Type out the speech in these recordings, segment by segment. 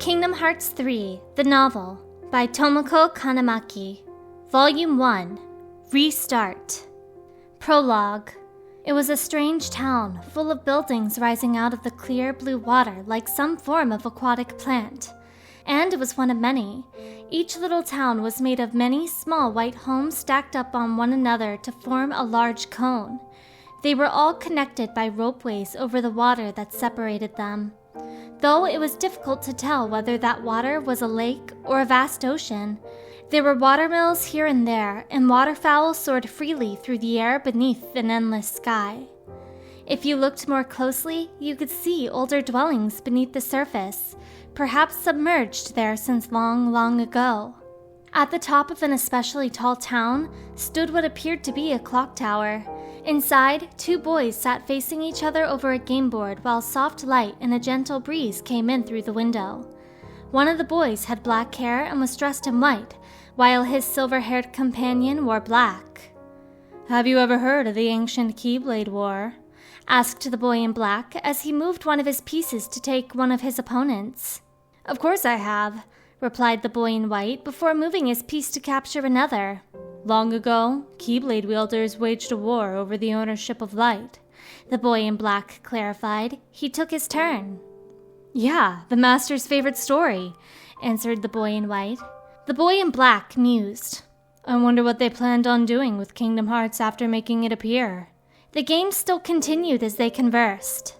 Kingdom Hearts 3, the novel, by Tomoko Kanamaki. Volume 1, Restart. Prologue. It was a strange town, full of buildings rising out of the clear blue water like some form of aquatic plant. And it was one of many. Each little town was made of many small white homes stacked up on one another to form a large cone. They were all connected by ropeways over the water that separated them. Though it was difficult to tell whether that water was a lake or a vast ocean, there were watermills here and there, and waterfowl soared freely through the air beneath an endless sky. If you looked more closely, you could see older dwellings beneath the surface, perhaps submerged there since long, long ago. At the top of an especially tall town stood what appeared to be a clock tower. Inside, two boys sat facing each other over a game board while soft light and a gentle breeze came in through the window. One of the boys had black hair and was dressed in white, while his silver-haired companion wore black. "Have you ever heard of the ancient Keyblade War?" asked the boy in black as he moved one of his pieces to take one of his opponents. "Of course I have," replied the boy in white before moving his piece to capture another. "Long ago, Keyblade wielders waged a war over the ownership of light," the boy in black clarified. He took his turn. "Yeah, the master's favorite story," answered the boy in white. The boy in black mused. "I wonder what they planned on doing with Kingdom Hearts after making it appear." The game still continued as they conversed.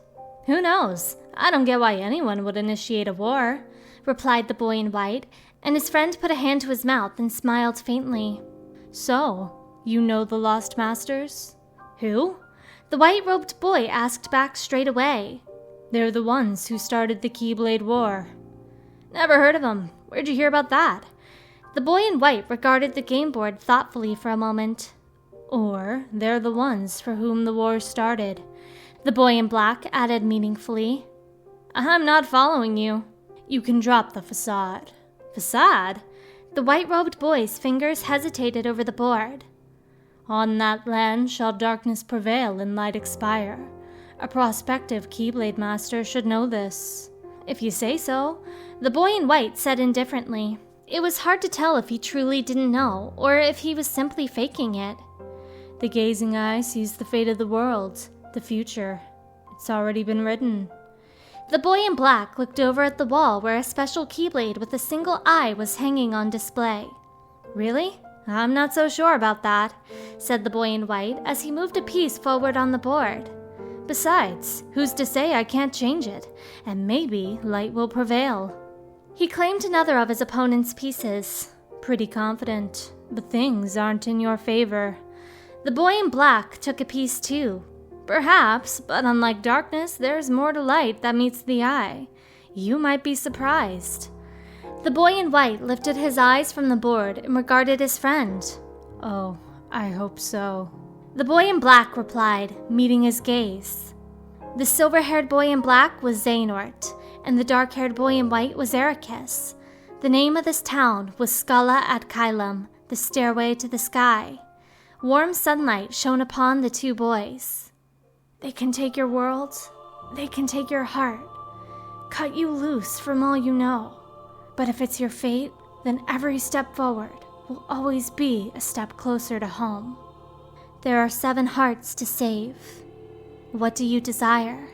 "Who knows? I don't get why anyone would initiate a war," replied the boy in white, and his friend put a hand to his mouth and smiled faintly. "So, you know the Lost Masters?" "Who?" the white-robed boy asked back straight away. "They're the ones who started the Keyblade War." "Never heard of them. Where'd you hear about that?" The boy in white regarded the game board thoughtfully for a moment. "Or, they're the ones for whom the war started," the boy in black added meaningfully. "I'm not following you." "You can drop the facade." "Facade?" The white-robed boy's fingers hesitated over the board. "On that land shall darkness prevail and light expire. A prospective Keyblade master should know this." "If you say so," the boy in white said indifferently. It was hard to tell if he truly didn't know, or if he was simply faking it. "The gazing eye sees the fate of the world, the future. It's already been written." The boy in black looked over at the wall where a special Keyblade with a single eye was hanging on display. "Really? I'm not so sure about that," said the boy in white as he moved a piece forward on the board. "Besides, who's to say I can't change it, and maybe light will prevail." He claimed another of his opponent's pieces. "Pretty confident, but things aren't in your favor." The boy in black took a piece too. "Perhaps, but unlike darkness, there's more to light that meets the eye. You might be surprised." The boy in white lifted his eyes from the board and regarded his friend. "Oh, I hope so." The boy in black replied, meeting his gaze. The silver-haired boy in black was Xehanort, and the dark-haired boy in white was Ericus. The name of this town was Scala ad Caelum, the stairway to the sky. Warm sunlight shone upon the two boys. "They can take your world, they can take your heart, cut you loose from all you know. But if it's your fate, then every step forward will always be a step closer to home. There are 7 hearts to save. What do you desire?"